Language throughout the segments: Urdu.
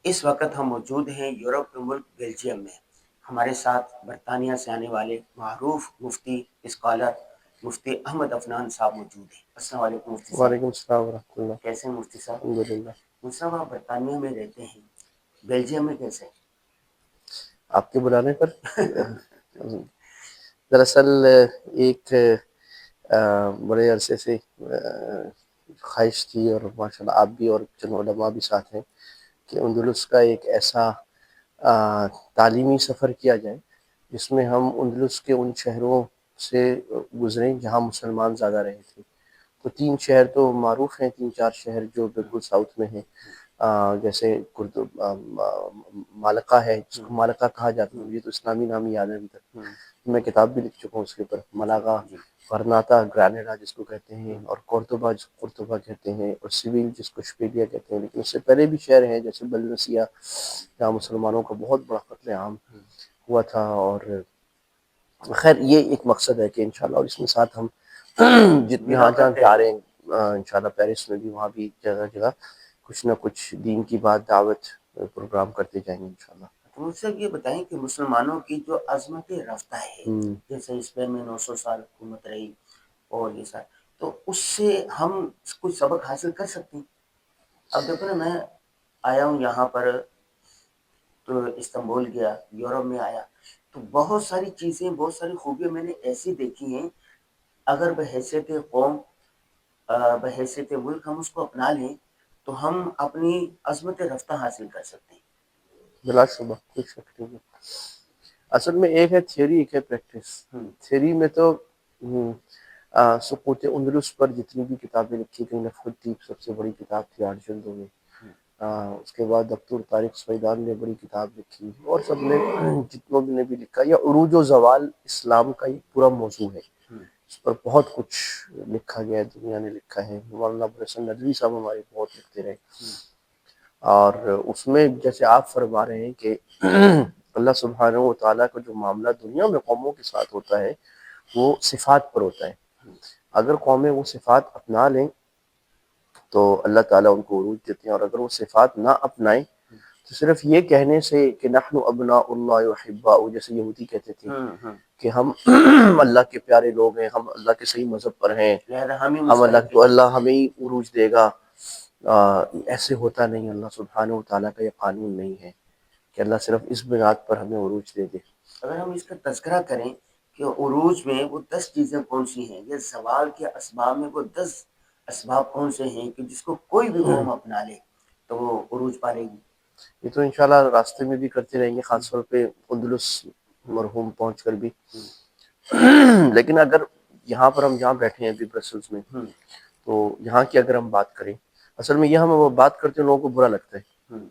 اس وقت ہم موجود ہیں یورپ کے ملک بیلجیم میں. ہمارے ساتھ برطانیہ سے آنے والے معروف مفتی اسکالر مفتی احمد عفنان صاحب موجود ہیں. السلام علیکم مفتی صاحب. وعلیکم السلام ورحمۃ اللہ. کیسے ہیں مفتی صاحب؟ الحمد للہ. مفتی صاحب آپ برطانیہ میں رہتے ہیں، بیلجیم میں کیسے؟ آپ کے بلانے پر دراصل ایک بڑے عرصے سے خواہش تھی، اور ماشاءاللہ آپ بھی اور چند علماء بھی ساتھ ہیں، کہ اندلس کا ایک ایسا تعلیمی سفر کیا جائے جس میں ہم اندلس کے ان شہروں سے گزریں جہاں مسلمان زیادہ رہے تھے. تو 3 شہر تو معروف ہیں، 3-4 شہر جو بالکل ساؤتھ میں ہیں، جیسے مالقہ ہے، جس کو مالقہ کہا جاتا ہے، مجھے تو اسلامی نام یاد ہے ابھی تک، میں کتاب بھی لکھ چکا ہوں اس کے اوپر. ملاگا، غرناطہ، گرانیڈا جس کو کہتے ہیں، اور کورتوبا جس کو قرطبہ کہتے ہیں، اور سیویل جس کو اشبیلیا کہتے ہیں. لیکن اس سے پہلے بھی شہر ہیں جیسے بلنسیہ، جہاں مسلمانوں کا بہت بڑا قتل عام ہوا تھا. اور خیر یہ ایک مقصد ہے کہ انشاءاللہ، اور اس میں ساتھ ہم جہاں جا رہے ہیں انشاءاللہ پیرس میں بھی، وہاں بھی جگہ جگہ کچھ نہ کچھ دین کی بات، دعوت پروگرام کرتے جائیں گے انشاءاللہ. تو مجھ سے یہ بتائیں کہ مسلمانوں کی جو عظمت رفتہ ہے، جیسے اسپین میں 900 سال حکومت رہی اور یہ سب، تو اس سے ہم کچھ سبق حاصل کر سکتے ہیں. اب دیکھو نا، میں آیا ہوں یہاں پر، تو استنبول گیا، یورپ میں آیا، تو بہت ساری چیزیں، بہت ساری خوبیاں میں نے ایسی دیکھی ہیں، اگر بحیثیت قوم، بحیثیت ملک ہم اس کو اپنا لیں تو ہم اپنی عظمت رفتہ حاصل کر سکتے ہیں. بلا شبہ، کوئی شک نہیں ہے. اصل میں ایک ہے تھیوری، ایک ہے پریکٹس. تھیوری میں تو سقوط اندلس پر جتنی بھی کتابیں لکھی گئی، نفع الدیب سب سے بڑی کتاب تھی 8 جلدوں میں. اس کے بعد دکتور طارق سویدان نے بڑی کتاب لکھی، اور سب نے جتنوں نے بھی لکھا. یا عروج و زوال اسلام کا ایک پورا موضوع ہے، اس پر بہت کچھ لکھا گیا ہے، دنیا نے لکھا ہے. مولانا ابو الحسن ندوی صاحب ہمارے بہت لکھتے رہے. اور اس میں جیسے آپ فرما رہے ہیں کہ اللہ سبحانہ و تعالیٰ کا جو معاملہ دنیا میں قوموں کے ساتھ ہوتا ہے وہ صفات پر ہوتا ہے. اگر قومیں وہ صفات اپنا لیں تو اللہ تعالیٰ ان کو عروج دیتے ہیں، اور اگر وہ صفات نہ اپنائیں تو صرف یہ کہنے سے کہ نحن ابناء اللہ واحباؤہ، جیسے یہودی کہتے تھے کہ ہم اللہ کے پیارے لوگ ہیں، ہم اللہ کے صحیح مذہب پر ہیں، ہم اللہ تو اللہ ہمیں ہی عروج دے گا. ایسے ہوتا نہیں. اللہ سبحانہ و تعالیٰ کا یہ قانون نہیں ہے کہ اللہ صرف اس بنیاد پر ہمیں عروج دے دے. اگر ہم اس کا تذکرہ کریں کہ عروج میں وہ 10 چیزیں کون سی ہیں، یا زوال کے اسباب میں وہ 10 اسباب کون سے ہیں کہ جس کو کوئی بھی قوم اپنا لے تو وہ عروج پا لے گی. یہ تو انشاءاللہ راستے میں بھی کرتے رہیں گے، خاص طور پہ اندلس مرحوم پہنچ کر بھی. لیکن اگر یہاں پر ہم جہاں بیٹھے ہیں ابھی برسلز میں، تو یہاں کی اگر ہم بات کریں، اصل میں یہ ہم بات کرتے ہیں لوگوں کو برا لگتا ہے.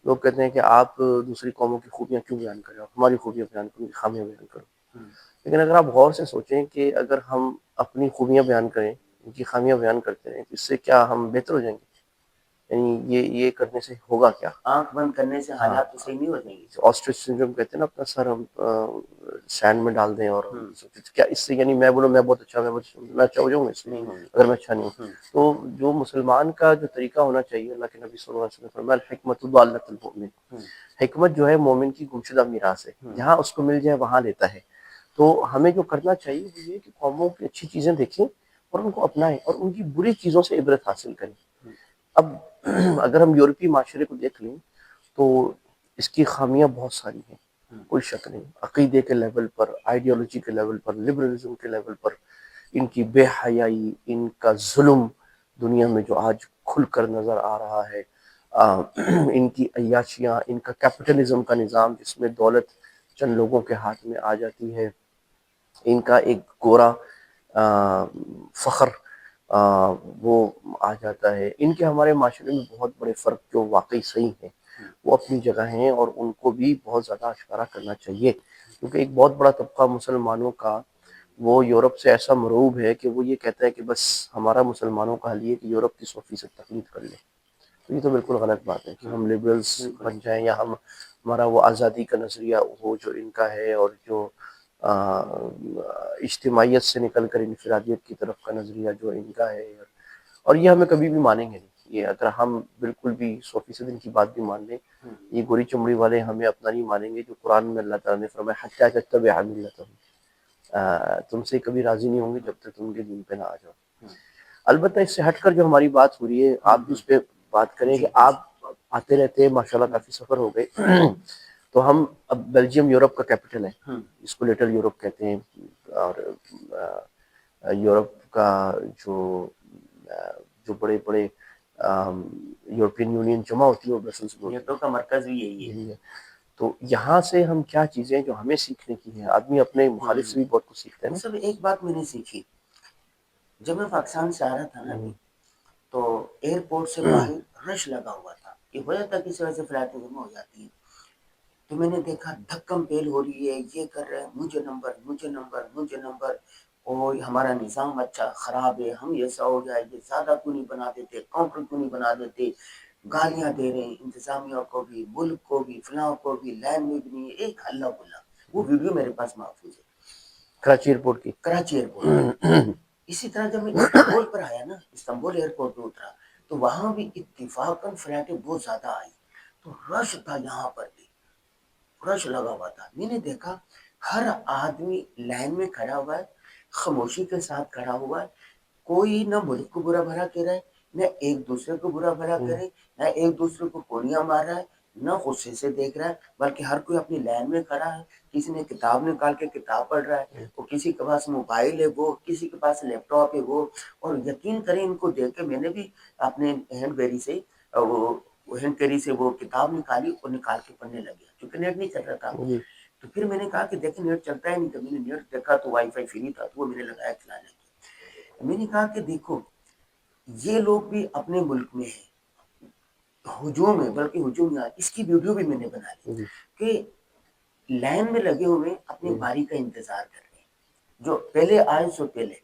لوگ کہتے ہیں کہ آپ دوسری قوموں کی خوبیاں کیوں بیان کریں، ہماری خوبیاں بیان کرو، خامیاں بیان کرو. لیکن اگر آپ غور سے سوچیں کہ اگر ہم اپنی خوبیاں بیان کریں، ان کی خامیاں بیان کرتے رہیں، اس سے کیا ہم بہتر ہو جائیں گے؟ یعنی یہ کرنے سے ہوگا کیا؟ آنکھ بند کرنے سے حالات تو صحیح نہیں ہو جائیں گے. آسٹرچ سنڈروم کہتے ہیں نا، اپنا سر ہم سینڈ میں ڈال دیں، اور کیا اس سے، یعنی میں بولوں میں بہت اچھا، میں اچھا ہو جاؤں گا اس میں اگر میں اچھا نہیں ہوں. تو جو مسلمان کا جو طریقہ ہونا چاہیے، اللہ کے نبی صلی اللہ علیہ وسلم نے فرمایا الحکمت ضالۃ المؤمن، حکمت جو ہے مومن کی گمشدہ میراث ہے، جہاں اس کو مل جائے وہاں لیتا ہے. تو ہمیں جو کرنا چاہیے وہ یہ کہ قوموں کی اچھی چیزیں دیکھیں اور ان کو اپنائیں، اور ان کی بری چیزوں سے عبرت حاصل کریں. اب اگر ہم یورپی معاشرے کو دیکھ لیں تو اس کی خامیاں بہت ساری ہیں، کوئی شک نہیں. عقیدے کے لیول پر، آئیڈیالوجی کے لیول پر، لبرلزم کے لیول پر، ان کی بے حیائی، ان کا ظلم دنیا میں جو آج کھل کر نظر آ رہا ہے، ان کی عیاشیاں، ان کا کیپٹلزم کا نظام جس میں دولت چند لوگوں کے ہاتھ میں آ جاتی ہے، ان کا ایک گورا فخر وہ آ جاتا ہے. ان کے ہمارے معاشرے میں بہت بڑے فرق جو واقعی صحیح ہیں وہ اپنی جگہ ہیں، اور ان کو بھی بہت زیادہ اشکارا کرنا چاہیے. کیونکہ ایک بہت بڑا طبقہ مسلمانوں کا وہ یورپ سے ایسا مرعوب ہے کہ وہ یہ کہتا ہے کہ بس ہمارا مسلمانوں کا حل یہ کہ یورپ کی 100% تقلید کر لیں. تو یہ تو بالکل غلط بات ہے کہ ہم لبرلز بن جائیں، یا ہمارا وہ آزادی کا نظریہ ہو جو ان کا ہے، اور جو اجتماعیت سے نکل کر انفرادیت کی طرف کا نظریہ جو ان کا ہے، اور یہ ہمیں کبھی بھی مانیں گے نہیں. یہ اگر ہم بالکل بھی 100% ان کی بات بھی مان لیں، یہ گوری چمڑی والے ہمیں اپنا نہیں مانیں گے، جو قرآن میں اللہ تعالیٰ نے فرمایا حتیٰ تتبع ملتہم، تم سے کبھی راضی نہیں ہوں گے جب تک تم ان کے دین پہ نہ آ جاؤ۔ البتہ اس سے ہٹ کر جو ہماری بات ہو رہی ہے، آپ بھی اس پہ بات کریں کہ آپ آتے رہتے ہیں، ماشاءاللہ کافی سفر ہو گئے، تو ہم اب بیلجیم یورپ کا کیپٹل ہے، اس کو لٹل یورپ کہتے ہیں، اور یورپ کا جو بڑے بڑے یورپین یونین جمع ہوتی ہے وہ برسلز میں نیٹو کا مرکز بھی یہی ہے۔ تو یہاں سے ہم کیا چیزیں جو ہمیں سیکھنے کی ہیں، آدمی اپنے مخالف سے بھی بہت کچھ سیکھتے ہیں نا۔ سب ایک بات میں نے سیکھی، جب میں پاکستان سے آ رہا تھا نا تو ایئرپورٹ سے باہر رش لگا ہوا تھا، یہ ہو جاتا کسی وجہ سے فلائٹیں جمع ہو جاتی ہیں، تو میں نے دیکھا دھکم پیل ہو رہی ہے، یہ کر رہے ہیں مجھے نمبر مجھے نمبر مجھے نمبر، اور ہمارا نظام اچھا خراب ہے، ہم ایسا ہو گیا، یہ زیادہ کیوں نہیں بنا دیتے، کاؤنٹر کیوں نہیں بنا دیتے، گالیاں دے رہے ہیں انتظامیہ کو بھی، ملک کو بھی، فلاں کو بھی، لائن میں بھی نہیں ہے، ایک ہلہ گلا۔ وہ ویڈیو میرے پاس محفوظ ہے کراچی ایئرپورٹ کی۔ کراچی ایئرپورٹ۔ اسی طرح جب میں استنبول پر آیا نا، استنبول ایئرپورٹ پہ اترا تو وہاں بھی اتفاقاً فلائٹیں بہت زیادہ آئی، تو رش تھا، یہاں پر بھی رش لگا ہوا تھا۔ میں نے دیکھا ہر آدمی لائن میں کھڑا ہوا ہے، خاموشی کے ساتھ کھڑا ہوا ہے، کوئی نہ ملک کو برا بھلا کہہ رہا ہے، نہ ایک دوسرے کو برا بھلا کرے، نہ ایک دوسرے کو گولیاں مار رہا ہے، نہ غصے سے دیکھ رہا ہے، بلکہ ہر کوئی اپنی لائن میں کھڑا ہے، کسی نے کتاب نکال کے کتاب پڑھ رہا ہے، اور کسی کے پاس موبائل ہے وہ، کسی کے پاس لیپ ٹاپ ہے وہ، اور یقین کریں ان کو دیکھ کے میں نے بھی اپنے ہینڈ بیری سے وہ ہینڈ کیری سے وہ کتاب نکالی اور نکال کے پڑھنے لگیا، کیونکہ نیٹ نہیں چل رہا تھا۔ تو پھر میں نے کہا کہ دیکھیں نیٹ چلتا ہے نہیں، تو میں نے نیٹ دیکھا تو وائی فائی فری تھا، تو وہ میں نے لگایا چلانے کی۔ میں نے کہا کہ دیکھو یہ لوگ بھی اپنے ملک میں ہیں، ہجوم ہے، بلکہ ہجوم نہ، اس کی ویڈیو بھی میں نے بنا لی کہ لائن میں لگے ہوئے اپنی باری کا انتظار کر رہے ہیں، جو پہلے آئے سو پہلے،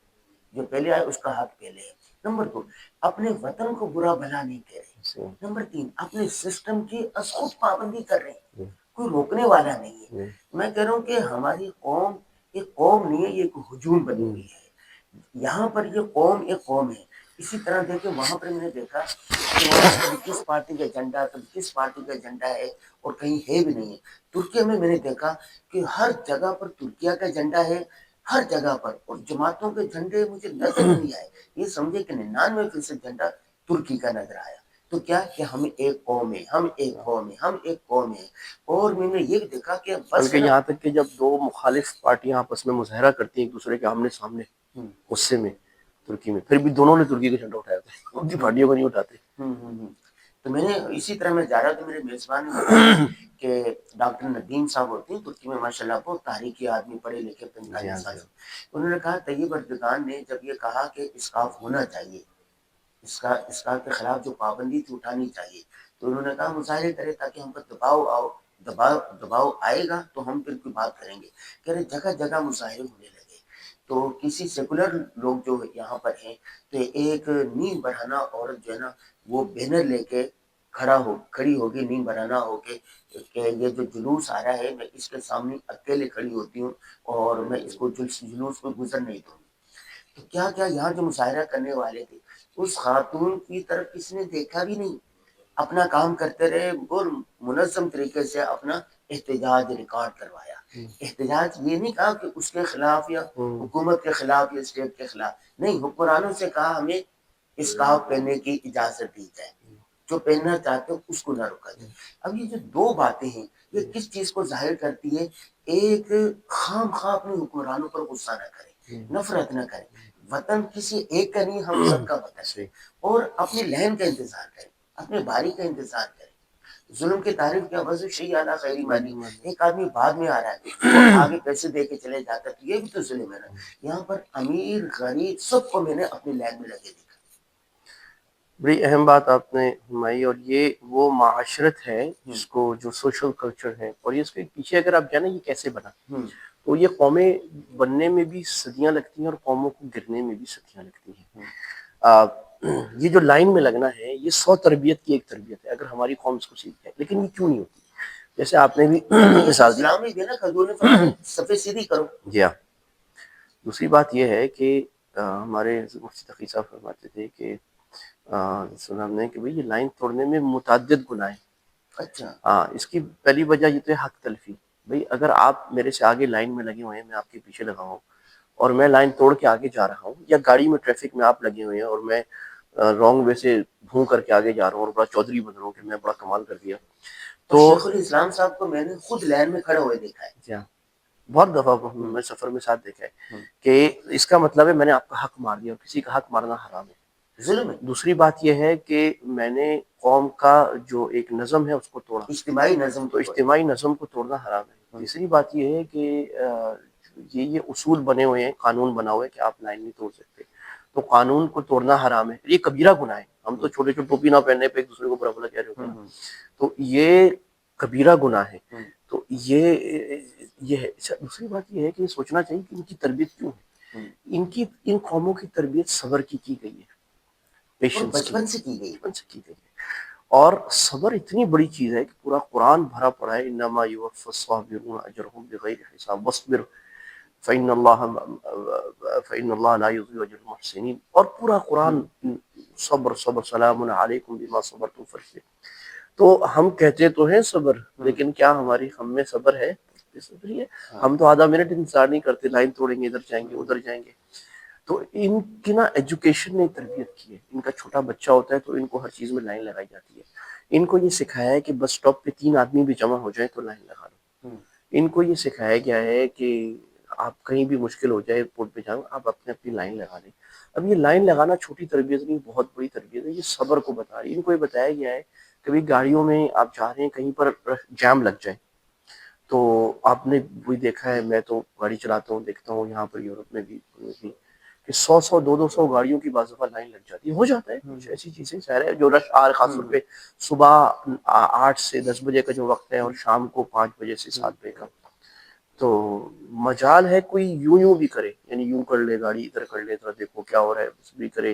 جو پہلے آئے اس کا حق پہلے ہے۔ نمبر 2، اپنے وطن کو برا بھلا نہیں کہہ رہے۔ نمبر 3، اپنے سسٹم کی از خود پابندی کر رہے ہیں، کوئی روکنے والا نہیں ہے۔ میں کہہ رہا ہوں کہ ہماری قوم ایک قوم نہیں ہے، یہ ایک ہجوم بنی ہوئی ہے، یہاں پر یہ قوم ایک قوم ہے۔ اسی طرح دیکھیں وہاں پر میں نے دیکھا کہ وہاں کبھی کس پارٹی کا ایجنڈا، کبھی کس پارٹی کا ایجنڈا ہے، اور کہیں ہے بھی نہیں ہے۔ ترکیہ میں نے دیکھا کہ ہر جگہ پر ترکیہ کا ایجنڈا ہے، ہر جگہ پر، اور جماعتوں کے جھنڈے مجھے نظر نہیں آئے۔ یہ سمجھے کہ 99% جھنڈا ترکی کا نظر آیا۔ تو کیا کہ ہم ایک قوم ہے، ہم ایک قوم ہے، ہم ایک قوم ہے۔ اور میں نے یہ بھی دیکھا کہ بلکہ یہاں تک کہ جب دو مخالف پارٹیاں آپس میں مظاہرہ کرتی ہیں ایک دوسرے کے آمنے سامنے غصے میں ترکی میں، پھر بھی دونوں نے ترکی کا جھنڈا اٹھایا تھا، ان کی پارٹیوں کو نہیں اٹھاتے۔ تو میں نے اسی طرح میں جا رہا تھا، میرے میزبان نے بتایا کہ ڈاکٹر ندیم صاحب ہوتے ہیں ترکی میں، ماشاءاللہ بہت تاریخی آدمی، پڑھے لکھے، 45 سال۔ انہوں نے کہا طیب اردگان نے جب یہ کہا کہ اسکاف ہونا چاہیے، اسکاف کے خلاف جو پابندی تھی اٹھانی چاہیے، تو انہوں نے کہا مظاہرے کرے تاکہ ہم پر دباؤ آئے گا تو ہم پھر کوئی بات کریں گے۔ کہہ رہے جگہ جگہ مظاہرے ہونے لگے، تو کسی سیکولر لوگ جو یہاں پر ہیں تو ایک نیم برہنہ عورت جو ہے نا وہ بینر لے کے کھڑی ہوگی، نیم برہنہ ہو کے، کہ یہ جو جلوس آ رہا ہے میں اس کے سامنے اکیلے کھڑی ہوتی ہوں اور میں اس کو جلوس کو گزر نہیں دوں گی۔ تو کیا کیا یہاں جو مظاہرہ کرنے والے تھے اس خاتون کی طرف کسی نے دیکھا بھی نہیں، اپنا کام کرتے رہے اور منظم طریقے سے اپنا احتجاج ریکارڈ کروایا۔ احتجاج یہ نہیں کہا کہ اس کے خلاف یا حکومت کے خلاف یا اسٹیٹ کے خلاف، نہیں، حکمرانوں سے کہا ہمیں اسکارف پہننے کی اجازت دی جائے، جو پہننا چاہتے ہو اس کو نہ روکا جائے۔ اب یہ جو دو باتیں ہیں یہ کس چیز کو ظاہر کرتی ہے؟ ایک خام خواہ اپنے حکمرانوں پر غصہ نہ کرے، نفرت نہ کرے، وطن کسی ایک کا نہیں، ہم سب کا وطن ہے، اور اپنی لہن کا انتظار کرے، اپنے باری کا انتظار کرے۔ ظلم کی تعریف کیا وضو شیء اعلیٰ خیری مانی، ایک آدمی بعد میں آ رہا ہے وہ آگے پیسے دے کے چلے جاتا ہے، تو یہ بھی تو ظلم ہے نا۔ یہاں پر امیر غریب سب کو میں نے اپنی لائن میں لگے دیکھا۔ بڑی اہم بات آپ نے فرمائی، اور یہ وہ معاشرت ہے جس کو جو سوشل کلچر ہے، اور یہ اس کے پیچھے اگر آپ جانا یہ کیسے بنا، تو یہ قومیں بننے میں بھی صدیاں لگتی ہیں اور قوموں کو گرنے میں بھی صدیاں لگتی ہیں۔ یہ جو لائن میں لگنا ہے یہ 100 تربیت کی ایک تربیت ہے، اگر ہماری قوم اس کو سیکھ جائے، لیکن یہ کیوں نہیں ہوتی؟ جیسے آپ نے بھی مثال دی، اسلام میں بھی نا حضور نے فرمایا صفے سیدھی کرو۔ جی ہاں۔ دوسری بات یہ ہے کہ ہمارے مفتی تقی صاحب فرماتے تھے کہ سنا ہم نے کہ بھئی یہ لائن توڑنے میں متعدد گناہ ہیں. اچھا. ہاں، اس کی پہلی وجہ یہ تو ہے حق تلفی. بھئی اگر آپ میرے سے آگے لائن میں لگے ہوئے ہیں، میں آپ کے پیچھے لگا ہوں اور میں لائن توڑ کے آگے جا رہا ہوں، یا گاڑی میں ٹریفک میں آپ لگے ہوئے ہیں اور میں رانگ وے سے بھوں کر کے آگے جا رہا ہوں اور بڑا چودھری بن رہا ہوں کہ میں بڑا کمال کر دیا. اور تو شیخ الاسلام صاحب کو میں نے خود لائن میں کھڑے ہوئے دیکھا ہے. جی ہاں، بہت دفعہ میں سفر میں ساتھ دیکھا ہے کہ اس کا مطلب ہے میں نے آپ کا حق مار دیا، اور کسی کا حق مارنا حرام ہے، ظلم ہے. دوسری بات یہ ہے کہ میں نے قوم کا جو ایک نظم ہے اس کو توڑا، اجتماعی نظم تو کو توڑا. اجتماعی نظم کو توڑنا حرام ہے. تیسری بات یہ ہے کہ یہ اصول بنے ہوئے ہیں، قانون بنا ہوا ہے کہ آپ لائن نہیں توڑ سکتے، تو قانون کو توڑنا حرام ہے. یہ کبیرہ گناہ ہے. ہم تو چھوٹے چھوٹے ٹوپی نہ پہننے پہ ایک دوسرے کو برا بھلا کہہ رہے ہوتے ہیں، تو یہ کبیرہ گناہ ہے. تو یہ ہے. دوسری بات یہ ہے کہ یہ سوچنا چاہیے کہ ان کی تربیت کیوں ہے. ان قوموں کی تربیت صبر کی گئی ہے، پیشنس کی، بچپن سے کی گئی. بچپن سے کی گئی ہے. اور صبر اتنی بڑی چیز ہے کہ پورا قرآن بھرا پڑا ہے، انما یوفی الصابرون اجرهم بغیر حساب واصبر فإن اللہ لا یضیع اجر المحسنین. اور پورا قرآن صبر صبر سلام علیکم بما صبرتم فرشتے. تو ہم کہتے تو ہیں صبر، لیکن کیا ہم میں صبر ہے؟ صبر ہی ہے. ہم تو آدھا منٹ انتظار نہیں کرتے، لائن توڑیں گے، ادھر جائیں گے ادھر جائیں گے. تو ان کی نا ایجوکیشن نے تربیت کی ہے. ان کا چھوٹا بچہ ہوتا ہے تو ان کو ہر چیز میں لائن لگائی جاتی ہے. ان کو یہ سکھایا ہے کہ بس اسٹاپ پہ 3 آدمی بھی جمع ہو جائیں تو لائن لگا لو. ان کو یہ سکھایا گیا ہے کہ آپ کہیں بھی مشکل ہو جائے ایئرپورٹ پہ جاؤ، آپ اپنی لائن لگا لیں. اب یہ لائن لگانا چھوٹی تربیت نہیں، بہت بڑی تربیت ہے. یہ صبر کو بتا رہی ہے. ان کو یہ بتایا گیا ہے کبھی گاڑیوں میں آپ جا رہے ہیں، کہیں پر جام لگ جائے تو آپ نے وہی دیکھا ہے، میں تو گاڑی چلاتا ہوں، دیکھتا ہوں یہاں پر یورپ میں بھی کہ 100 گاڑیوں کی بعض دفعہ لائن لگ جاتی ہے. ہو جاتا ہے کچھ ایسی چیزیں، ظاہر ہے جو رش آر خاص طور پہ صبح 8 سے 10 بجے کا جو وقت ہے اور شام کو 5 بجے سے 7 بجے کا، تو مجال ہے کوئی یوں بھی کرے، یعنی یوں کر لے گاڑی، ادھر کر لے، ادھر دیکھو کیا ہو رہا ہے، بس بھی کرے،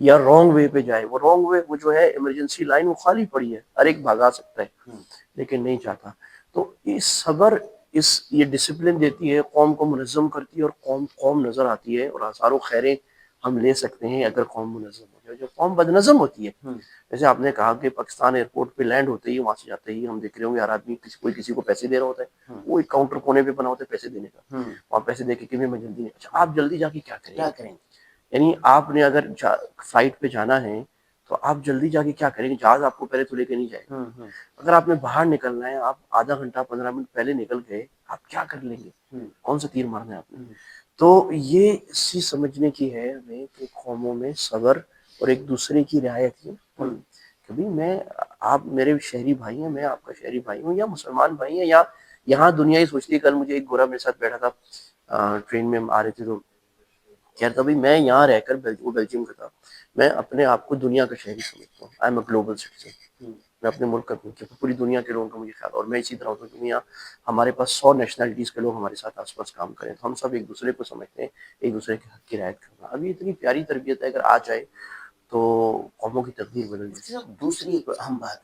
یا رانگ وے پہ جائے. وہ رانگ وے وہ جو ہے ایمرجنسی لائن وہ خالی پڑی ہے، ہر ایک بھاگا سکتا ہے لیکن نہیں چاہتا. تو اس صبر یہ ڈسپلن دیتی ہے، قوم کو منظم کرتی ہے، اور قوم نظر آتی ہے، اور ہزاروں خیریں ہم لے سکتے ہیں اگر قوم منظم ہو جائے. جو قوم بدنظم ہوتی ہے، جیسے آپ نے کہا کہ پاکستان ایئرپورٹ پہ لینڈ ہوتے ہی وہاں سے جاتے ہی ہم دیکھ رہے ہوں گے ہر آدمی کوئی کسی کو پیسے دے رہا ہوتا ہے، وہ ایک کاؤنٹر کونے پہ بنا ہوتا ہے پیسے دینے کا، وہاں پیسے دے کے کہ میں جلدی نہیں. اچھا آپ جلدی جا کے کیا کریں گے؟ یعنی آپ نے اگر فلائٹ پہ جانا ہے تو آپ جلدی جا کے کیا کریں گے؟ جہاز آپ کو پہلے تو لے کے نہیں جائے گا. اگر آپ نے باہر نکلنا ہے، آپ آدھا گھنٹہ 15 منٹ پہلے نکل گئے، آپ کیا کر لیں گے؟ کون سا تیر مارنا ہے آپ نے؟ تو یہ چیز سمجھنے کی ہے ہمیں کہ قوموں میں صبر اور ایک دوسرے کی رعایت ہے. کبھی آپ میرے شہری بھائی ہیں، میں آپ کا شہری بھائی ہوں، یا مسلمان بھائی ہیں، یا یہاں دنیا ہی سوچتی ہے. کل مجھے ایک گورا میرے ساتھ بیٹھا تھا، ٹرین میں آ رہے تھے، تو کہہ رہا تھا بھائی میں یہاں رہ کر وہ بیلجیم کا تھا، میں اپنے آپ کو دنیا کا شہری سمجھتا ہوں. I am a global citizen. میں اپنے ملک کا پوری دنیا کے لوگوں کا مجھے خیال، اور میں اسی طرح ہوتا ہوں کہ ہمارے پاس 100 نیشنلٹیز کے لوگ ہمارے ساتھ آس پاس کام کریں تو ہم سب ایک دوسرے کو سمجھتے ہیں، ایک دوسرے کے حق کی رعایت کرنا. ابھی اتنی پیاری تربیت ہے، اگر آ جائے تو قوموں کی تقدیر بدل جائے. دوسری ایک اہم بات،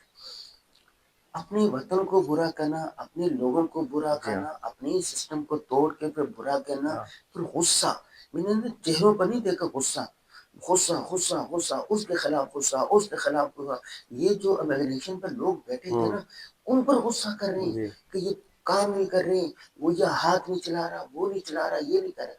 اپنے وطن کو برا کرنا، اپنے لوگوں کو برا کرنا، اپنے سسٹم کو توڑ کے پھر برا کرنا، پھر غصہ. میں نے چہروں پر نہیں دیکھا غصہ، غصہ غصہ غصہ، اس کے خلاف غصہ، اس کے خلاف غصہ. یہ جو امیگریشن پر لوگ بیٹھے تھے نا، ان پر غصہ کر رہے ہیں کہ یہ کام نہیں کر رہے، وہ یہ ہاتھ نہیں چلا رہا، وہ نہیں چلا رہا، یہ نہیں کر رہا.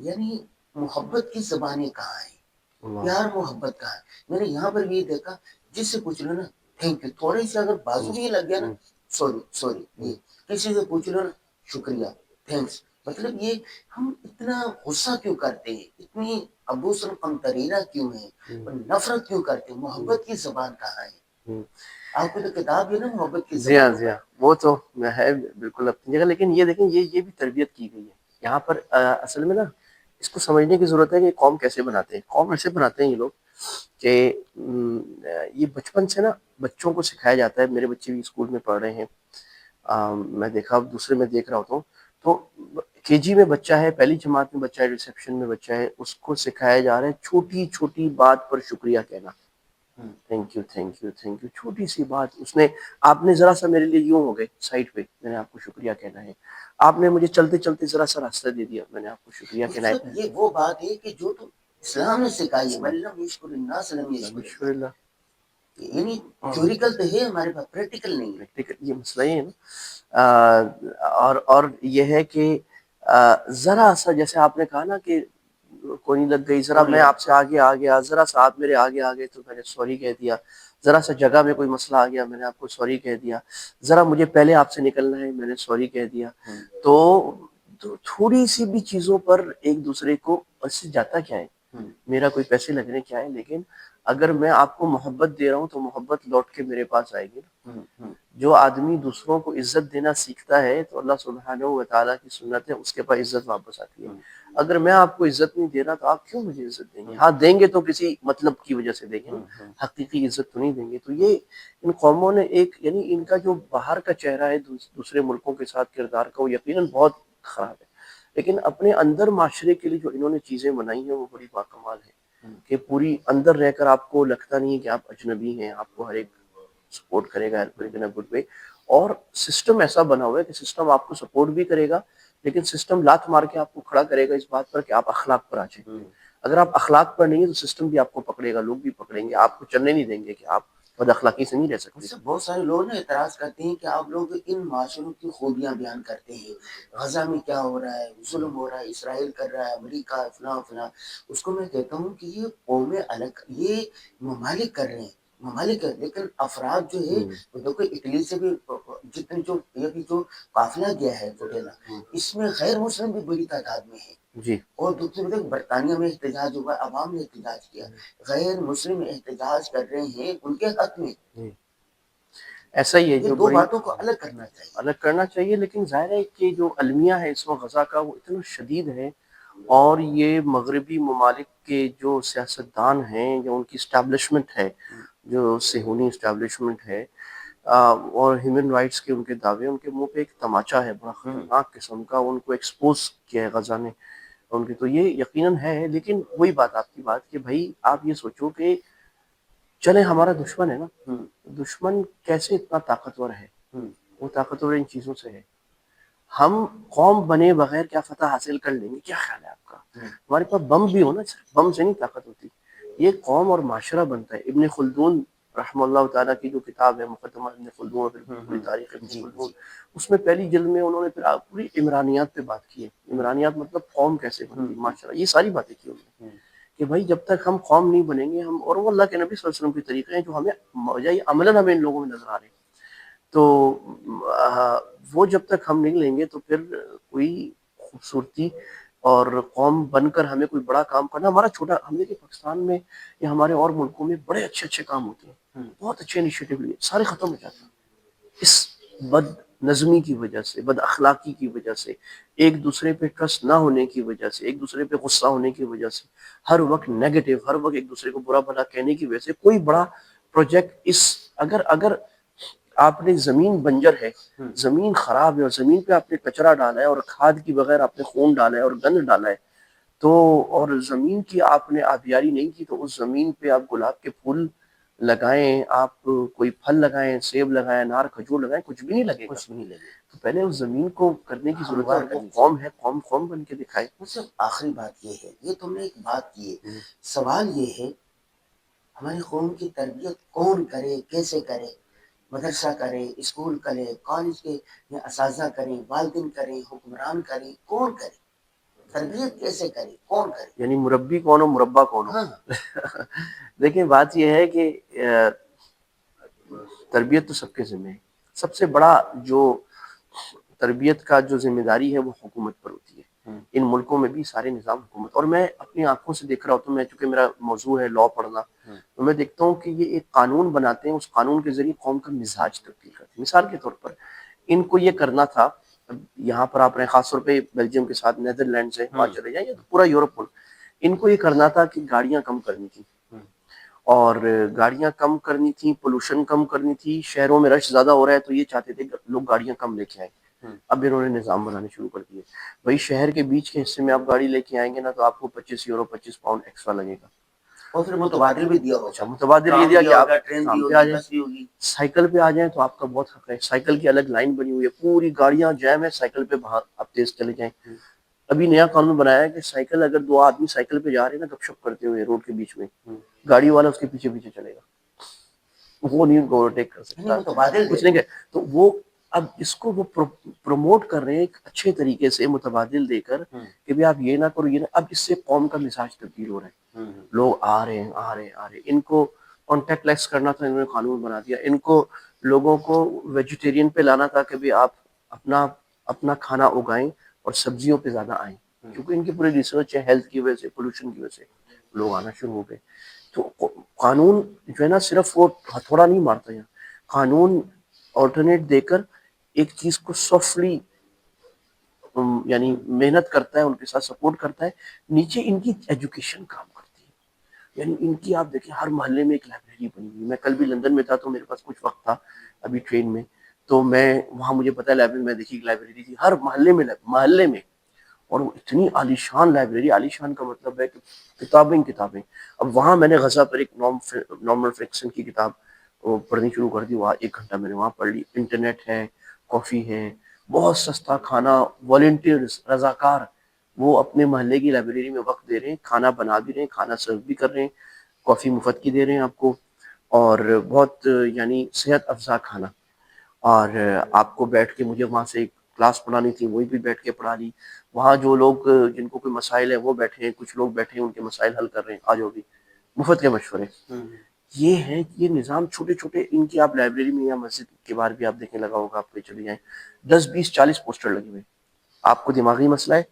یعنی محبت کی زبانیں کہاں ہیں؟ پیار محبت کہاں ہے؟ میں نے یہاں پر بھی دیکھا، جس سے پوچھ لو نا تھینک یو، تھوڑے سے اگر بازو بھی لگ گیا نا، سوری، یہ کسی سے پوچھ لو نا شکریہ، تھینکس. مطلب یہ ہم اتنا غصہ کیوں کرتے ہیں، اتنی ابوس القمطریرہ کیوں ہے، نفرت کیوں کرتے ہیں؟ محبت کی زبان کہاں ہے؟ آپ کو تو کتاب ہے نا محبت کی زبان. جی ہاں، وہ تو ہے بالکل اپنی جگہ، لیکن یہ دیکھیں یہ بھی تربیت کی گئی ہے یہاں پر. اصل میں نا اس کو سمجھنے کی ضرورت ہے کہ قوم کیسے بناتے ہیں. قوم ایسے بناتے ہیں یہ لوگ کہ یہ بچپن سے نا بچوں کو سکھایا جاتا ہے. میرے بچے بھی اسکول میں پڑھ رہے ہیں، میں دیکھا دوسرے میں دیکھ رہا ہوتا ہوں، تو کے جی میں بچہ ہے، پہلی جماعت میں بچہ ہے، ریسیپشن میں بچہ ہے، اس کو سکھایا جا رہا ہے چھوٹی چھوٹی بات پر شکریہ کہنا. Thank you thank you thank you, چھوٹی سی بات. آپ نے ذرا سا میرے لیے یوں ہو گئے سائڈ پہ، میں نے آپ کو شکریہ کہنا ہے. آپ نے مجھے چلتے چلتے ذرا سا راستہ دے دیا، میں نے آپ کو شکریہ کہنا ہے. یہ وہ بات ہے کہ جو اسلام نے سکھائی ہے، مَلَّمْ يَشْكُرِ النَّاسَ لَمْ يَشْكُرِ شکر اللَّهِ. اللہ. یعنی تھیوریکل تو ہے ہمارے پاس، پریکٹیکل نہیں ہے. یہ مسئلہ یہ ہے نا. اور یہ ہے کہ ذرا سا جیسے آپ نے کہا نا کہ کوئی نہیں لگ گئی، ذرا میں آپ سے آگے آ گیا، ذرا سا آپ میرے آگے آ گئے تو میں نے سوری کہہ دیا، ذرا سا جگہ میں کوئی مسئلہ آ گیا میں نے آپ کو سوری کہہ دیا، ذرا مجھے پہلے آپ سے نکلنا ہے میں نے سوری کہہ دیا. تو تھوڑی سی بھی چیزوں پر ایک دوسرے کو، اس سے جاتا کیا ہے، میرا کوئی پیسے لگنے کیا ہے، لیکن اگر میں آپ کو محبت دے رہا ہوں تو محبت لوٹ کے میرے پاس آئے گی. جو آدمی دوسروں کو عزت دینا سیکھتا ہے تو اللہ سبحانہ و تعالیٰ کی سنت ہے اس کے پاس عزت واپس آتی ہے. اگر میں آپ کو عزت نہیں دے رہا تو آپ کیوں مجھے عزت دیں گے؟ ہاں دیں گے تو کسی مطلب کی وجہ سے دیں گے، حقیقی عزت تو نہیں دیں گے. تو یہ ان قوموں نے ایک، یعنی ان کا جو باہر کا چہرہ ہے دوسرے ملکوں کے ساتھ کردار کا، وہ یقیناً بہت خراب ہے، لیکن اپنے اندر معاشرے کے لیے جو انہوں نے چیزیں بنائی ہیں وہ بڑی باکمال ہے. کہ پوری اندر رہ کر آپ کو لگتا نہیں ہے کہ آپ اجنبی ہیں، آپ کو ہر ایک سپورٹ کرے گا گڈ وے. اور سسٹم ایسا بنا ہوا ہے کہ سسٹم آپ کو سپورٹ بھی کرے گا، لیکن سسٹم لات مار کے آپ کو کھڑا کرے گا اس بات پر کہ آپ اخلاق پر آ جائیں. اگر آپ اخلاق پر نہیں ہیں تو سسٹم بھی آپ کو پکڑے گا، لوگ بھی پکڑیں گے، آپ کو چلنے نہیں دیں گے کہ آپ بد اخلاقی سے نہیں رہ سکتے. بہت سارے لوگ نا اعتراض کرتے ہیں کہ آپ لوگ ان معاشروں کی خوبیاں بیان کرتے ہیں، غزہ میں کیا ہو رہا ہے، ظلم ہو رہا ہے، اسرائیل کر رہا ہے، امریکہ فلاں فلاں. اس کو میں کہتا ہوں کہ یہ قومیں الگ، یہ ممالک کر رہے ہیں، ممالک ہے، لیکن افراد جو ہے وہ دیکھو اٹلی سے بھی جتنے جو یہ بھی جو قافلہ گیا ہے فوٹیلا، اس میں غیر مسلم بھی بڑی تعداد میں ہے. جی. اور دوسری بات برطانیہ میں احتجاج ہوا، عوام نے احتجاج کیا، غیر مسلم احتجاج کر رہے ہیں ان کے حق میں. ایسا ہی ہے، یہ جو دو بڑی باتوں کو الگ کرنا چاہیے، الگ کرنا چاہیے. لیکن ظاہر ہے کہ جو المیہ ہے اس وقت غزہ کا وہ اتنا شدید ہے، اور یہ مغربی ممالک کے جو سیاستدان ہیں، جو ان کی اسٹیبلشمنٹ ہے، جو صہیونی اسٹیبلشمنٹ ہے، اور ہیومن رائٹس کے ان کے دعوے، ان کے منہ پہ ایک تماچا ہے بڑا خطرناک قسم کا، ان کو ایکسپوز کیا ہے غزہ نے ان کی. تو یہ یقیناً ہے، لیکن وہی بات آپ کی بات کہ بھائی آپ یہ سوچو کہ چلے ہمارا دشمن ہے نا، دشمن کیسے اتنا طاقتور ہے، وہ طاقتور ان چیزوں سے ہے. ہم قوم بنے بغیر کیا فتح حاصل کر لیں گے؟ کیا خیال ہے آپ کا؟ ہمارے پاس بم بھی ہو نا، صرف بم سے نہیں طاقت ہوتی، یہ قوم اور معاشرہ بنتا ہے. ابن خلدون رحمہ اللہ تعالیٰ کی جو کتاب ہے مقدمہ ابن خلدون پوری تاریخ ابن خلدون، اس میں پہلی جلد میں انہوں نے پھر پوری عمرانیات پہ بات کی ہے. عمرانیات مطلب قوم کیسے بنتی، معاشرہ، یہ ساری باتیں کی انہوں نے کہ بھائی جب تک ہم قوم نہیں بنیں گے ہم، اور وہ اللہ کے نبی صلی اللہ علیہ وسلم کے طریقے ہیں جو ہمیں عملاً ہمیں ان لوگوں میں نظر آ رہے ہیں. تو وہ جب تک ہم نہیں لیں گے تو پھر کوئی خوبصورتی اور قوم بن کر ہمیں کوئی بڑا کام کرنا، ہمارا چھوٹا، ہم دیکھیں پاکستان میں یا ہمارے اور ملکوں میں بڑے اچھے اچھے کام ہوتے ہیں، بہت اچھے انیشیٹو لیے، سارے ختم ہو جاتے ہیں اس بد نظمی کی وجہ سے، بد اخلاقی کی وجہ سے، ایک دوسرے پہ ٹرسٹ نہ ہونے کی وجہ سے، ایک دوسرے پہ غصہ ہونے کی وجہ سے، ہر وقت نیگیٹو، ہر وقت ایک دوسرے کو برا بھلا کہنے کی وجہ سے کوئی بڑا پروجیکٹ اگر آپ نے زمین بنجر ہے، زمین خراب ہے، اور زمین پہ آپ نے کچرا ڈالا ہے، اور کھاد کی بغیر آپ نے خون ڈالا ہے اور گند ڈالا ہے، تو اور زمین کی آپ نے آبیاری نہیں کی، تو اس زمین پہ آپ گلاب کے پھول لگائیں، آپ کوئی پھل لگائیں، سیب لگائیں، انار کھجور لگائیں، کچھ بھی نہیں لگے گا. تو پہلے اس زمین کو کرنے کی ضرورت ہے. وہ قوم ہے، قوم بن کے دکھائے. آخری بات یہ ہے، یہ تم نے ایک بات کی ہے، سوال یہ ہے ہماری قوم کی تربیت کون کرے، کیسے کرے؟ مدرسہ کرے، اسکول کرے، کالج کے اساتذہ کریں، والدین کریں، حکمران کریں، کون کرے؟ تربیت کیسے کرے، کون کرے؟ یعنی مربی کون ہو، مربع کون ہو. دیکھیں بات یہ ہے کہ تربیت تو سب کے ذمہ ہے. سب سے بڑا جو تربیت کا جو ذمہ داری ہے وہ حکومت پر ہوتی ہے. ان ملکوں میں بھی سارے نظام حکومت، اور میں اپنی آنکھوں سے دیکھ رہا ہوتا ہوں، میں چونکہ میرا موضوع ہے لاء پڑھنا، تو میں دیکھتا ہوں کہ یہ ایک قانون بناتے ہیں، اس قانون کے ذریعے قوم کا مزاج تبدیل کرتے ہیں. مثال کے طور پر ان کو یہ کرنا تھا، یہاں پر آپ نے خاص طور پہ بیلجیم کے ساتھ نیدرلینڈ سے وہاں چلے جائیں، یا پورا یورپ ملک، ان کو یہ کرنا تھا کہ گاڑیاں کم کرنی تھی، اور گاڑیاں کم کرنی تھی، پولوشن کم کرنی تھی. شہروں میں رش زیادہ ہو رہا ہے تو یہ چاہتے تھے کہ لوگ گاڑیاں کم لے کے آئیں. اب انہوں نے نظام بنانے شروع کر دیے، بھائی شہر کے بیچ کے حصے میں آپ گاڑی لے کے آئیں گے نا تو آپ کو 25 یورو 25 پاؤنڈ ایکسٹرا لگے گا. اور پھر متبادل بھی دیا ہوگا، متبادل یہ دیا کہ آپ ٹرین بھی کام پہ آ ہوگی، جائیں، بس بھی ہوگی. سائیکل پہ آ جائیں تو آپ کا بہت حق ہے. سائیکل کی الگ لائن بنی ہوئی ہے، پوری گاڑیاں جیم ہے، سائیکل پہ باہر آپ تیز چلے جائیں. ابھی نیا قانون بنایا ہے کہ سائیکل اگر دو آدمی سائیکل پہ جا رہے ہیں نا گپ شپ کرتے ہوئے روڈ کے بیچ میں، گاڑی والا اس کے پیچھے پیچھے چلے گا، وہ نہیں ان کو اوورٹیک کر نہیں سکتا، وہ تو بادل کچھ دے نہیں کہ تو وہ اب اس کو وہ پروموٹ کر رہے ہیں ایک اچھے طریقے سے متبادل دے کر کہ بھی آپ یہ نہ کرو یہ نہ، اب اس سے قوم کا مزاج تبدیل ہو رہا ہے، لوگ آ رہے ہیں آ رہے ہیں آ رہے ہیں، ان کو کانٹیکٹ لیس کرنا تھا، انہوں نے قانون بنا دیا، ان کو لوگوں کو ویجیٹیرین پہ لانا تھا کہ بھی آپ اپنا اپنا کھانا اگائیں اور سبزیوں پہ زیادہ آئیں، کیونکہ ان کی پوری ریسرچ ہے ہیلتھ کی وجہ سے پولوشن کی وجہ سے لوگ آنا شروع ہو گئے۔ تو قانون جو ہے نا صرف وہ ہتھوڑا نہیں مارتا ہے، قانون آلٹرنیٹ دے کر ایک چیز کو سافٹلی یعنی محنت کرتا ہے، ان کے ساتھ سپورٹ کرتا ہے، نیچے ان کی ایجوکیشن کام کرتی ہے، یعنی ان کی آپ دیکھیں ہر محلے میں ایک لائبریری بنی ہوئی ہے۔ میں کل بھی لندن میں تھا تو میرے پاس کچھ وقت تھا ابھی ٹرین میں، تو میں وہاں مجھے پتا ہے لائبریری میں دیکھی لائبریری تھی ہر محلے میں، اور وہ اتنی عالیشان لائبریری، عالیشان کا مطلب ہے کہ کتابیں کتابیں۔ اب وہاں میں نے غزہ پر ایک نارمل فکشن کی کتاب پڑھنی شروع کر دی، وہاں 1 گھنٹہ میں نے وہاں پڑھ لی، انٹرنیٹ ہے، کافی ہے، بہت سستا کھانا، والنٹیئرز رضاکار وہ اپنے محلے کی لائبریری میں وقت دے رہے ہیں، کھانا بنا بھی رہے ہیں، کھانا سرو بھی کر رہے ہیں، کافی مفت کی دے رہے ہیں آپ کو، اور بہت یعنی صحت افزا کھانا، اور آپ کو بیٹھ کے مجھے وہاں سے ایک کلاس پڑھانی تھی وہی بھی بیٹھ کے پڑھا لی، وہاں جو لوگ جن کو کوئی مسائل ہے وہ بیٹھے ہیں، کچھ لوگ بیٹھے ہیں ان کے مسائل حل کر رہے ہیں، آ جاؤ بھی، مفت کے مشورے۔ یہ ہے یہ نظام چھوٹے چھوٹے ان کی، آپ لائبریری میں یا مسجد کے باہر بھی آپ دیکھنے لگا ہوگا، آپ پہ چلے جائیں 10 20 40 پوسٹر لگے ہوئے، آپ کو دماغی مسئلہ ہے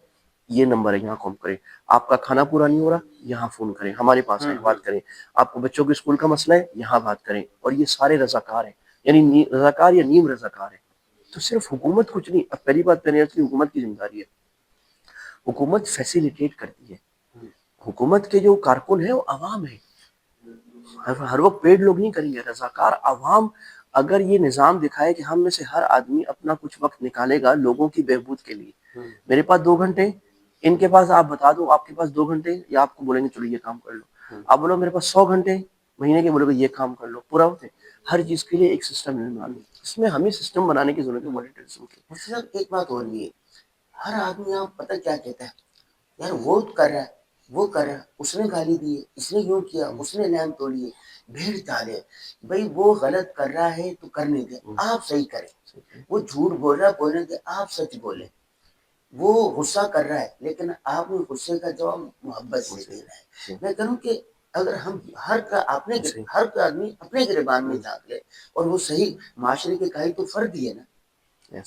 یہ نمبر ہے یہاں کال کریں، آپ کا کھانا پورا نہیں ہو رہا یہاں فون کریں، ہمارے پاس آئیں بات کریں، آپ کو بچوں کے اسکول کا مسئلہ ہے یہاں بات کریں، اور یہ سارے رضاکار ہیں، یعنی رضاکار یا نیم رضاکار ہیں۔ تو صرف حکومت کچھ نہیں، اب پہلی بات کریں کہ حکومت کی ذمہ داری ہے، حکومت فیسیلیٹیٹ کرتی ہے، حکومت کے جو کارکن ہیں وہ عوام ہیں، ہر وقت پیڈ لوگ نہیں کریں گے، رضاکار عوام اگر یہ نظام دکھائے کہ ہم میں سے ہر آدمی اپنا کچھ وقت نکالے گا لوگوں کی بہبود کے لیے، میرے پاس 2 گھنٹے، ان کے پاس آپ بتا دو آپ کے پاس 2 گھنٹے، یا آپ کو بولیں گے چلو یہ کام کر لو، آپ بولو میرے پاس 100 گھنٹے مہینے کے، بولو گے یہ کام کر لو، پورا ہوتے ہر چیز کے لیے ایک سسٹم بنا لو، اس میں ہمیں سسٹم بنانے کی ضرورت ہے مانیٹرزم کی۔ صاحب ایک بات اور بھی ہے، ہر آدمی آپ پتہ کیا کہتا ہے، یار وہ کر رہا ہے وہ کر رہا ہے، اس نے گالی دی ہے، اس نے یوں کیا، اس نے لین توڑی ہے، بھیڑ چال ہے، بھائی وہ غلط کر رہا ہے تو کرنے دیں، آپ صحیح کریں، وہ جھوٹ بول رہا ہے بولنے دیں، آپ سچ بولیں، وہ غصہ کر رہا ہے لیکن آپ نے غصے کا جواب محبت سے دینا ہے۔ میں کہوں کہ اگر ہم ہر آدمی اپنے گریبان میں جھانک لے اور وہ صحیح معاشرے کے قائد تو فرد ہی ہے نا۔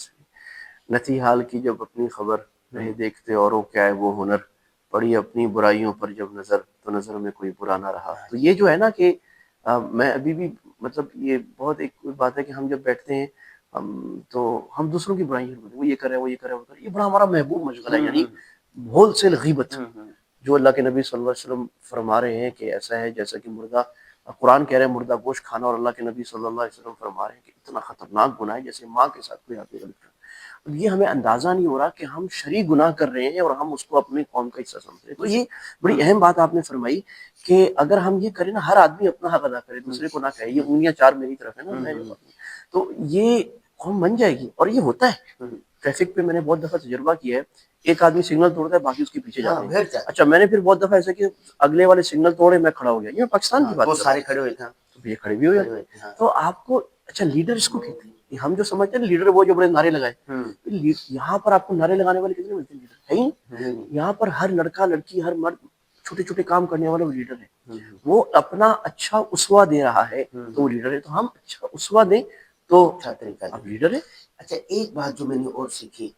نتی حال کی جب اپنی خبر نہیں دیکھتے اوروں کیا ہے وہ ہنر، پڑی اپنی برائیوں پر جب نظر تو نظر میں کوئی برا نہ رہا۔ تو یہ جو ہے نا کہ میں ابھی بھی مطلب یہ بہت ایک بات ہے کہ ہم جب بیٹھتے ہیں تو ہم دوسروں کی برائیاں، وہ یہ کر رہے ہیں وہ یہ کر رہے ہیں وہ کر رہے ہیں، یہ بڑا ہمارا محبوب مشغلہ ہے، یعنی ہول سیل غیبت، جو اللہ کے نبی صلی اللہ علیہ وسلم فرما رہے ہیں کہ ایسا ہے جیسا کہ مردہ، قرآن کہہ رہے ہیں مردہ گوشت کھانا، اور اللہ کے نبی صلی اللہ علیہ وسلم فرما رہے ہیں کہ اتنا خطرناک گناہ ہے جیسے ماں کے ساتھ کوئی آدمی غلط کرے۔ اب یہ ہمیں اندازہ نہیں ہو رہا کہ ہم شرعی گناہ کر رہے ہیں اور ہم اس کو اپنی قوم کا حصہ سمجھ رہے ہیں۔ تو یہ بڑی اہم بات آپ نے فرمائی کہ اگر ہم یہ کریں نا، ہر آدمی اپنا حق ادا کرے، دوسرے کو نہ کہے یہ انگلیاں 4 میری طرف ہے نا، میں تو یہ قوم بن جائے گی، اور یہ ہوتا ہے ٹریفک پہ، میں نے بہت دفعہ تجربہ کیا ہے، ایک آدمی سگنل توڑتا ہے باقی اس کے پیچھے جاتے ہیں، اچھا میں نے پھر بہت دفعہ ایسا کہ اگلے والے سگنل توڑے میں کھڑا ہو گیا، یہ پاکستان کی بات وہ سارے کھڑے ہوئے تھے، یہ کھڑے بھی ہو جاتے ہیں۔ تو آپ کو اچھا لیڈر اس کو کہتے ہیں، ہم جو سمجھتے ہیں لیڈر وہ جو بڑے نعرے لگائے، یہاں پر آپ کو نعرے لگانے والے کتنے ملتے ہیں؟ لیڈر ہے ہی، یہاں پر ہر لڑکا لڑکی ہر مرد چھوٹے چھوٹے کام کرنے والا وہ لیڈر ہے، وہ اپنا اچھا اسوہ دے رہا ہے تو وہ لیڈر ہے، تو ہم اچھا اسوہ دیں تو اب لیڈر ہے۔ اچھا ایک بات جو میں نے اور سیکھی،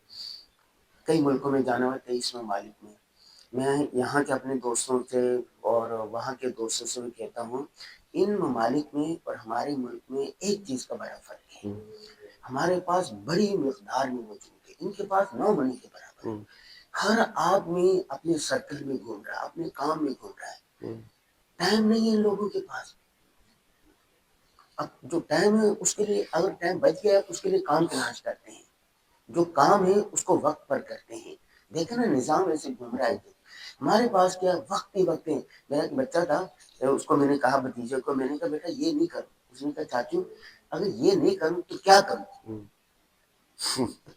کئی ملکوں میں جانا ہوا، 23 ممالک میں یہاں کے اپنے دوستوں سے اور وہاں کے دوستوں سے بھی کہتا ہوں، ان ممالک میں اور ہمارے ملک میں ایک چیز کا بڑا فرق ہے، ہمارے پاس بڑی مقدار میں موجود ہے، ان کے پاس 9 بنے کے برابر ہے، ہر آدمی اپنے سرکل میں گھوم رہا ہے، اپنے کام میں گھوم رہا ہے، ٹائم نہیں ہے لوگوں کے پاس، اب جو ٹائم ہے اس کے لیے اگر ٹائم بچ گیا اس کے لیے کام تلاش کرتے ہیں، جو کام ہے اس کو وقت پر کرتے ہیں، دیکھیں نا نظام ایسے گھوم رہا ہے۔ ہمارے پاس کیا وقت ہی وقت ہے۔ میرا ایک بچہ تھا، اس کو میں نے کہا، بھتیجے کو میں نے کہا بیٹا یہ نہیں کروں، اس نے کہا چاچو اگر یہ نہیں کروں تو کیا کروں؟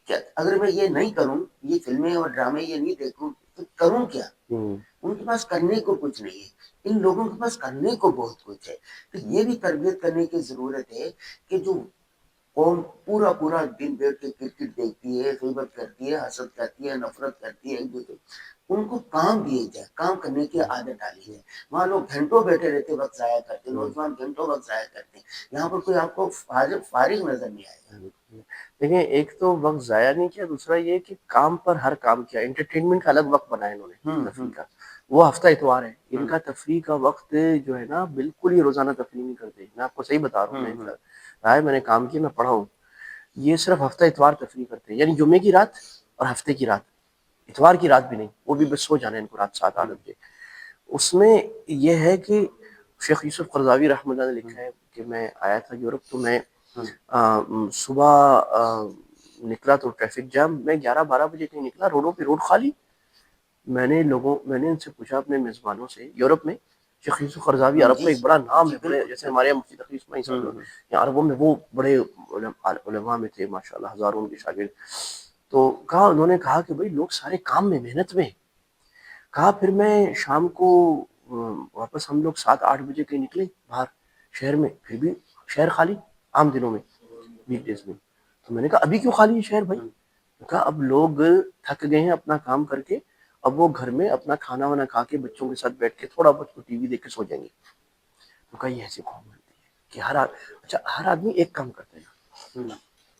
کیا اگر میں یہ نہیں کروں، یہ فلمیں اور ڈرامے یہ نہیں دیکھوں تو کروں کیا؟ ان کے پاس کرنے کو کچھ نہیں ہے، ان لوگوں کے پاس کرنے کو بہت کچھ ہے۔ تو یہ بھی تربیت کرنے کی ضرورت ہے کہ جو قوم پورا پورا دن بیٹھ کے کرکٹ دیکھتی ہے، غیبت کرتی ہے، حسد کرتی ہے، نفرت کرتی ہے ایک دوسرے، ان کو کام دیے جائے، کام کرنے کی عادت ڈالی جائے۔ وہاں لوگ گھنٹوں بیٹھے رہتے وقت ضائع کرتے، نوجوان گھنٹوں وقت ضائع کرتے ہیں، یہاں پر کوئی آپ کو فارغ نظر نہیں آئے گا۔ دیکھیں ایک تو وقت ضائع نہیں کیا، دوسرا یہ کہ کام پر ہر کام کیا، انٹرٹینمنٹ کا الگ وقت بنایا انہوں نے تفریح کا، وہ ہفتہ اتوار ہے ان کا تفریح کا وقت جو ہے نا، بالکل ہی روزانہ تفریح نہیں کرتے۔ میں آپ کو صحیح بتا رہا ہوں، میں نے کام کیا، میں پڑھا ہوں، یہ صرف ہفتہ اتوار تفریح کرتے ہیں، یعنی جمعے کی رات اور ہفتے کی رات، اتوار کی رات بھی نہیں، وہ بھی بس سو جانا ہے ان کو رات 7-8 بجے۔ اس میں یہ ہے کہ شیخ یوسف قرضاوی رحمۃ اللہ نے لکھا ہے کہ میں آیا تھا یورپ، تو میں صبح نکلا تو ٹریفک جام، میں 11-12 بجے کہیں نکلا، روڈوں پہ روڈ خالی۔ میں نے ان سے پوچھا اپنے میزبانوں سے، یورپ میں شیخ یوسف قرضاوی عرب کا ایک بڑا نام ہے، بڑے جیسے ہمارے یہاں مفتی تقی اسماعیل صاحب، یہاں عربوں میں وہ بڑے علماء میں تھے ماشاءاللہ، ہزاروں ان کے شاگرد۔ تو انہوں نے کہا کہ بھائی لوگ سارے کام میں، محنت میں۔ کہا پھر میں شام کو واپس ہم لوگ 7-8 بجے کہیں نکلے باہر شہر میں، پھر بھی شہر خالی عام دنوں میں، ویک ڈیز میں۔ تو میں نے کہا ابھی کیوں خالی ہے شہر بھائی؟ کہا اب لوگ تھک گئے ہیں اپنا کام کر کے، اب وہ گھر میں اپنا کھانا وانا کھا کے بچوں کے ساتھ بیٹھ کے تھوڑا بہت ٹی وی دیکھ کے سو جائیں گے۔ تو کہا یہ ایسی قوم بنتی ہے کہ ہر آدمی ایک کام کرتا ہے نا۔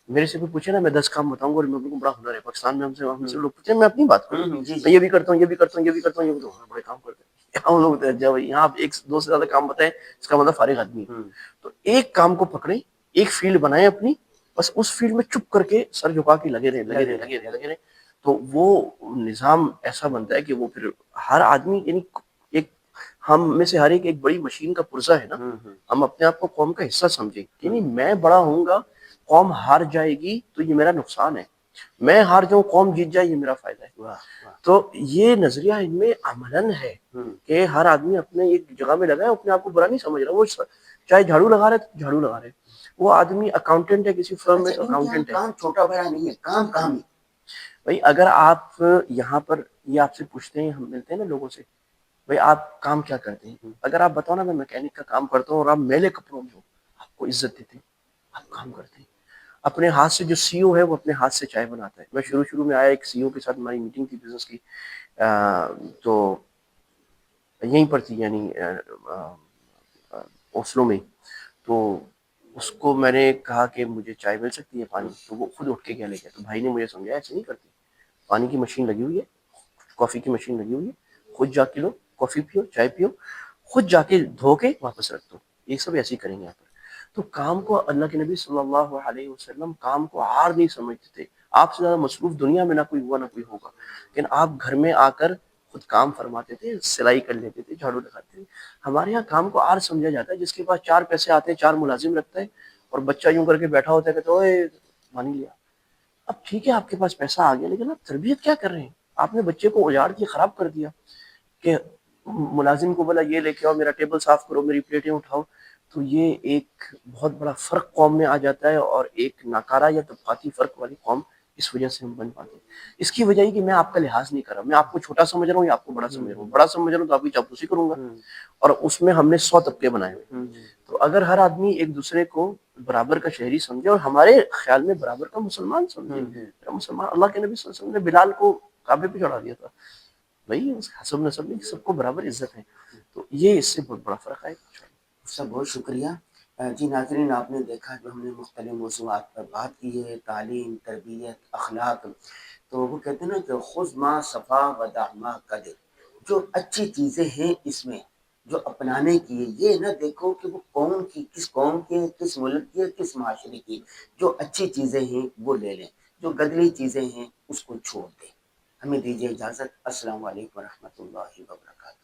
میرے سے کوئی پوچھے نا، میں 10 کام بتاؤں گا، اور میں کو بڑا ہنر ہے پاکستان میں، ہم سے لوگ پوچھیں، میں اپنی بات کروں، میں یہ بھی کرتا ہوں، یہ بھی کرتا ہوں، یہ بھی کرتا ہوں، یہ بھی کرتا ہوں، بڑے کام کرتے ہیں ہم لوگ۔ جب یہاں آپ 1-2 سے زیادہ کام بتائیں، اس کا مطلب فارغ آدمی ہے۔ تو ایک کام کو پکڑیں، ایک فیلڈ بنائیں اپنی، بس اس فیلڈ میں چپ کر کے سر جھکا کے لگے رہیں، تو وہ نظام ایسا بنتا ہے کہ وہ پھر ہر آدمی، یعنی ایک ہم میں سے ہر ایک بڑی مشین کا پرزہ ہے نا، ہم اپنے آپ کو قوم کا حصہ سمجھیں، یعنی میں بڑا ہوں گا، قوم ہار جائے گی تو یہ میرا نقصان ہے، میں ہار جاؤں قوم جیت جائے یہ میرا فائدہ ہے۔ تو یہ نظریہ ان میں عملاً ہے کہ ہر آدمی اپنے ایک جگہ میں لگا ہے، اپنے آپ کو برا نہیں سمجھ رہا، وہ چاہے جھاڑو لگا رہے تو جھاڑو لگا رہے، وہ آدمی اکاؤنٹنٹ ہے کسی فرم میں، اکاؤنٹنٹ ہے، کام چھوٹا بڑا نہیں ہے، کام ہی۔ بھائی اگر آپ یہاں پر یہ آپ سے پوچھتے ہیں، ہم ملتے ہیں نا لوگوں سے، بھائی آپ کام کیا کرتے ہیں، اگر آپ بتاؤ نا میں میکینک کا کام کرتا ہوں، اور آپ میلے کپڑوں میں ہو، آپ کو عزت دیتے ہیں، آپ کام کرتے ہیں اپنے ہاتھ سے۔ جو سی او ہے وہ اپنے ہاتھ سے چائے بناتا ہے۔ میں شروع میں آیا، ایک سی او کے ساتھ ہماری میٹنگ تھی بزنس کی، تو یہیں پر تھی، یعنی اوسلو میں، تو اس کو میں نے کہا کہ مجھے چائے مل سکتی ہے، پانی، تو وہ خود اٹھ کے کیا لے گیا، تو بھائی نے مجھے سمجھایا ایسے نہیں کرتے، پانی کی مشین لگی ہوئی ہے، کافی کی مشین لگی ہوئی ہے، خود جا کے لو، کافی پیو، چائے پیو، خود جا کے دھو کے واپس رکھ دو، یہ سب ایسے ہی کریں گے یہاں پر۔ تو کام کو، اللہ کے نبی صلی اللہ علیہ وسلم کام کو ہار نہیں سمجھتے تھے۔ آپ سے زیادہ مصروف دنیا میں نہ کوئی ہوا نہ کوئی ہوگا، لیکن آپ گھر میں آ کر خود کام فرماتے تھے، سلائی کر لیتے تھے، جھاڑو لگاتے تھے۔ ہمارے یہاں کام کو آر سمجھا جاتا ہے، جس کے پاس 4 پیسے آتے ہیں، 4 ملازم رکھتا ہے، اور بچہ یوں کر کے بیٹھا ہوتا ہے کہ تو پانی لیا۔ اب ٹھیک ہے آپ کے پاس پیسہ آ گیا، لیکن آپ تربیت کیا کر رہے ہیں؟ آپ نے بچے کو اجاڑ کے خراب کر دیا، کہ ملازم کو بولا یہ لے کے آؤ، میرا ٹیبل صاف کرو، میری پلیٹیں اٹھاؤ۔ تو یہ ایک بہت بڑا فرق قوم میں آ جاتا ہے، اور ایک ناکارہ یا طبقاتی فرق والی قوم اس وجہ سے ہم بن پاتے ہیں۔ اس کی وجہ یہ کہ میں آپ کا لحاظ نہیں کر رہا، میں آپ کو چھوٹا سمجھ رہا ہوں یا آپ کو بڑا سمجھ رہا ہوں، بڑا سمجھ رہا ہوں تو آپ کی چاپلوسی کروں گا، اور اس میں ہم نے 100 طبقے بنائے ہوئے۔ تو اگر ہر آدمی ایک دوسرے کو برابر کا شہری سمجھے، اور ہمارے خیال میں برابر کا مسلمان سمجھے، مسلمان، اللہ کے نبی صلی اللہ علیہ وسلم نے بلال کو کعبے پہ چڑھا دیا تھا، بھائی حسب نسب نہیں، سب کو برابر عزت ہے۔ تو یہ اس سے بہت بڑا فرق ہے۔ سب بہت شکریہ جی۔ ناظرین، آپ نے دیکھا جو ہم نے مختلف موضوعات پر بات کی ہے، تعلیم، تربیت، اخلاق، تو وہ کہتے ہیں نا کہ خذ ما صفا ودع ما قدر، جو اچھی چیزیں ہیں اس میں جو اپنانے کی ہے، یہ نہ دیکھو کہ وہ قوم کی، کس قوم کے، کس ملک کے، کس معاشرے کی، جو اچھی چیزیں ہیں وہ لے لیں، جو گندی چیزیں ہیں اس کو چھوڑ دیں۔ ہمیں دیجیے اجازت، السلام علیکم ورحمۃ اللہ وبرکاتہ۔